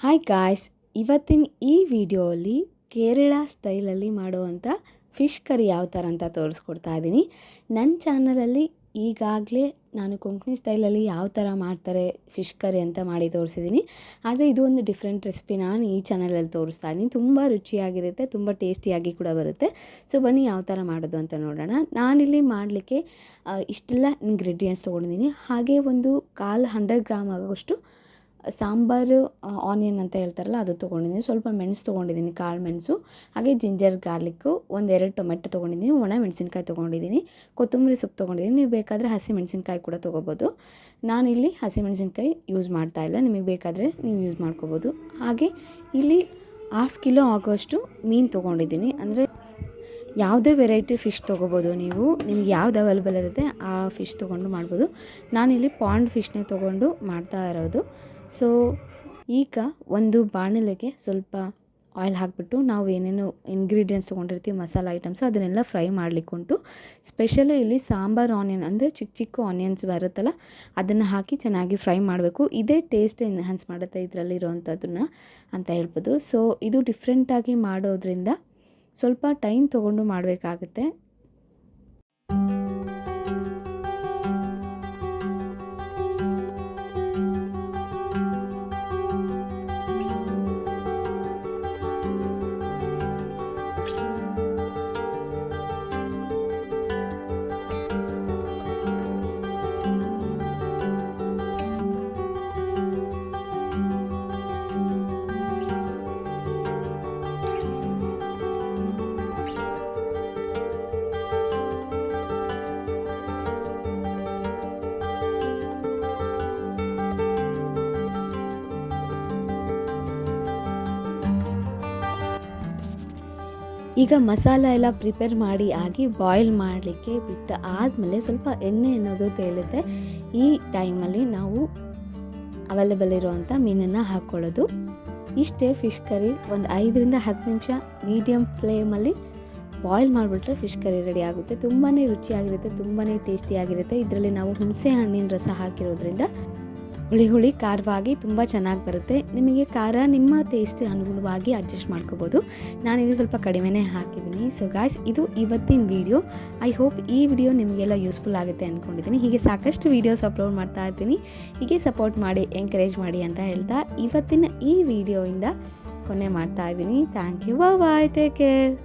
Hi guys, ಇವತ್ತಿನ ಈ ವಿಡಿಯೋಲಿ ಕೇರಳ ಸ್ಟೈಲಲ್ಲಿ ಮಾಡುವಂಥ ಫಿಶ್ ಕರಿ ಯಾವ ಥರ ಅಂತ ತೋರಿಸ್ಕೊಡ್ತಾ ಇದ್ದೀನಿ. ನನ್ನ ಚಾನಲಲ್ಲಿ ಈಗಾಗಲೇ ನಾನು ಕೊಂಕಣಿ ಸ್ಟೈಲಲ್ಲಿ ಯಾವ ಥರ ಮಾಡ್ತಾರೆ ಫಿಶ್ ಕರಿ ಅಂತ ಮಾಡಿ ತೋರಿಸಿದ್ದೀನಿ. ಆದರೆ ಇದು ಒಂದು ಡಿಫ್ರೆಂಟ್ ರೆಸಿಪಿ ನಾನು ಈ ಚಾನಲಲ್ಲಿ ತೋರಿಸ್ತಾ ಇದ್ದೀನಿ. ತುಂಬ ರುಚಿಯಾಗಿರುತ್ತೆ, ತುಂಬ ಟೇಸ್ಟಿಯಾಗಿ ಕೂಡ ಬರುತ್ತೆ. ಸೊ ಬನ್ನಿ ಯಾವ ಥರ ಮಾಡೋದು ಅಂತ ನೋಡೋಣ. ನಾನಿಲ್ಲಿ ಮಾಡಲಿಕ್ಕೆ ಇಷ್ಟೆಲ್ಲ ಇಂಗ್ರೀಡಿಯೆಂಟ್ಸ್ ತೊಗೊಂಡಿದ್ದೀನಿ. ಹಾಗೆ ಒಂದು 100 ಗ್ರಾಮ್ ಆಗೋಷ್ಟು ಸಾಂಬಾರು ಆನಿಯನ್ ಅಂತ ಹೇಳ್ತಾರಲ್ಲ ಅದು ತೊಗೊಂಡಿದ್ದೀನಿ. ಸ್ವಲ್ಪ ಮೆಣಸು ತೊಗೊಂಡಿದ್ದೀನಿ, ಕಾಳು ಮೆಣಸು. ಹಾಗೆ ಜಿಂಜರ್ ಗಾರ್ಲಿಕ್ಕು, 1-2 ಟೊಮೆಟೊ ತೊಗೊಂಡಿದ್ದೀನಿ, ಒಣ ಮೆಣಸಿನ್ಕಾಯಿ ತೊಗೊಂಡಿದ್ದೀನಿ, ಕೊತ್ತಂಬರಿ ಸೊಪ್ಪು ತೊಗೊಂಡಿದ್ದೀನಿ. ನೀವು ಬೇಕಾದರೆ ಹಸಿ ಮೆಣಸಿನ್ಕಾಯಿ ಕೂಡ ತೊಗೋಬೋದು. ನಾನಿಲ್ಲಿ ಹಸಿ ಮೆಣಸಿನ್ಕಾಯಿ ಯೂಸ್ ಮಾಡ್ತಾಯಿಲ್ಲ, ನಿಮಗೆ ಬೇಕಾದರೆ ನೀವು ಯೂಸ್ ಮಾಡ್ಕೋಬೋದು. ಹಾಗೆ ಇಲ್ಲಿ 1/2 ಕಿಲೋ ಆಗೋಷ್ಟು ಮೀನು ತೊಗೊಂಡಿದ್ದೀನಿ. ಅಂದರೆ ಯಾವುದೇ ವೆರೈಟಿ ಫಿಶ್ ತೊಗೋಬೋದು ನೀವು, ನಿಮ್ಗೆ ಯಾವ್ದು ಅವೈಲೇಬಲ್ ಇರುತ್ತೆ ಆ ಫಿಶ್ ತೊಗೊಂಡು ಮಾಡ್ಬೋದು. ನಾನಿಲ್ಲಿ ಪಾಂಡ್ ಫಿಶ್ನೇ ತೊಗೊಂಡು ಮಾಡ್ತಾ ಇರೋದು. ಸೊ ಈಗ ಒಂದು ಬಾಣಲೆಗೆ ಸ್ವಲ್ಪ ಆಯಿಲ್ ಹಾಕಿಬಿಟ್ಟು ನಾವು ಏನೇನು ಇಂಗ್ರೀಡಿಯೆಂಟ್ಸ್ ತೊಗೊಂಡಿರ್ತೀವಿ ಮಸಾಲೆ ಐಟಮ್ಸು ಅದನ್ನೆಲ್ಲ ಫ್ರೈ ಮಾಡಲಿಕ್ಕುಂಟು. ಸ್ಪೆಷಲಿ ಇಲ್ಲಿ ಸಾಂಬಾರು ಆನಿಯನ್ ಅಂದರೆ ಚಿಕ್ಕ ಚಿಕ್ಕ ಆನಿಯನ್ಸ್ ಬರುತ್ತಲ್ಲ ಅದನ್ನು ಹಾಕಿ ಚೆನ್ನಾಗಿ ಫ್ರೈ ಮಾಡಬೇಕು. ಇದೇ ಟೇಸ್ಟ್ ಎನ್ಹ್ಯಾನ್ಸ್ ಮಾಡುತ್ತೆ ಇದರಲ್ಲಿರೋವಂಥದ್ದನ್ನು ಅಂತ ಹೇಳ್ಬೋದು. ಸೊ ಇದು ಡಿಫ್ರೆಂಟಾಗಿ ಮಾಡೋದ್ರಿಂದ ಸ್ವಲ್ಪ ಟೈಮ್ ತೊಗೊಂಡು ಮಾಡಬೇಕಾಗುತ್ತೆ. ಈಗ ಮಸಾಲ ಎಲ್ಲ ಪ್ರಿಪೇರ್ ಮಾಡಿ ಆಗಿ ಬಾಯ್ಲ್ ಮಾಡಲಿಕ್ಕೆ ಬಿಟ್ಟು ಆದಮೇಲೆ ಸ್ವಲ್ಪ ಎಣ್ಣೆ ಅನ್ನೋದು ತೇಲುತ್ತೆ. ಈ ಟೈಮಲ್ಲಿ ನಾವು ಅವೈಲೇಬಲ್ ಇರುವಂಥ ಮೀನನ್ನು ಹಾಕ್ಕೊಳ್ಳೋದು. ಇಷ್ಟೇ ಫಿಶ್ ಕರಿ. ಒಂದು 5-10 ನಿಮಿಷ ಮೀಡಿಯಮ್ ಫ್ಲೇಮಲ್ಲಿ ಬಾಯ್ಲ್ ಮಾಡಿಬಿಟ್ರೆ ಫಿಶ್ ಕರಿ ರೆಡಿ ಆಗುತ್ತೆ. ತುಂಬಾ ರುಚಿಯಾಗಿರುತ್ತೆ, ತುಂಬಾ ಟೇಸ್ಟಿಯಾಗಿರುತ್ತೆ. ಇದರಲ್ಲಿ ನಾವು ಹುಣಸೆ ಹಣ್ಣಿನ ರಸ ಹಾಕಿರೋದ್ರಿಂದ ಹುಳಿ ಖಾರವಾಗಿ ತುಂಬ ಚೆನ್ನಾಗಿ ಬರುತ್ತೆ. ನಿಮಗೆ ಖಾರ ನಿಮ್ಮ ಟೇಸ್ಟ್ ಅನುಗುಣವಾಗಿ ಅಡ್ಜಸ್ಟ್ ಮಾಡ್ಕೋಬೋದು. ನಾನಿಲ್ಲಿ ಸ್ವಲ್ಪ ಕಡಿಮೆನೇ ಹಾಕಿದ್ದೀನಿ. ಸೊ ಗಾಯ್ಸ್, ಇದು ಇವತ್ತಿನ ವಿಡಿಯೋ. ಐ ಹೋಪ್ ಈ ವಿಡಿಯೋ ನಿಮಗೆಲ್ಲ ಯೂಸ್ಫುಲ್ ಆಗುತ್ತೆ ಅಂದ್ಕೊಂಡಿದ್ದೀನಿ. ಹೀಗೆ ಸಾಕಷ್ಟು ವೀಡಿಯೋಸ್ ಅಪ್ಲೋಡ್ ಮಾಡ್ತಾ ಇರ್ತೀನಿ. ಹೀಗೆ ಸಪೋರ್ಟ್ ಮಾಡಿ, ಎಂಕರೇಜ್ ಮಾಡಿ ಅಂತ ಹೇಳ್ತಾ ಇವತ್ತಿನ ಈ ವಿಡಿಯೋಯಿಂದ ಕೊನೆ ಮಾಡ್ತಾ ಇದ್ದೀನಿ. Thank you, bye, take care.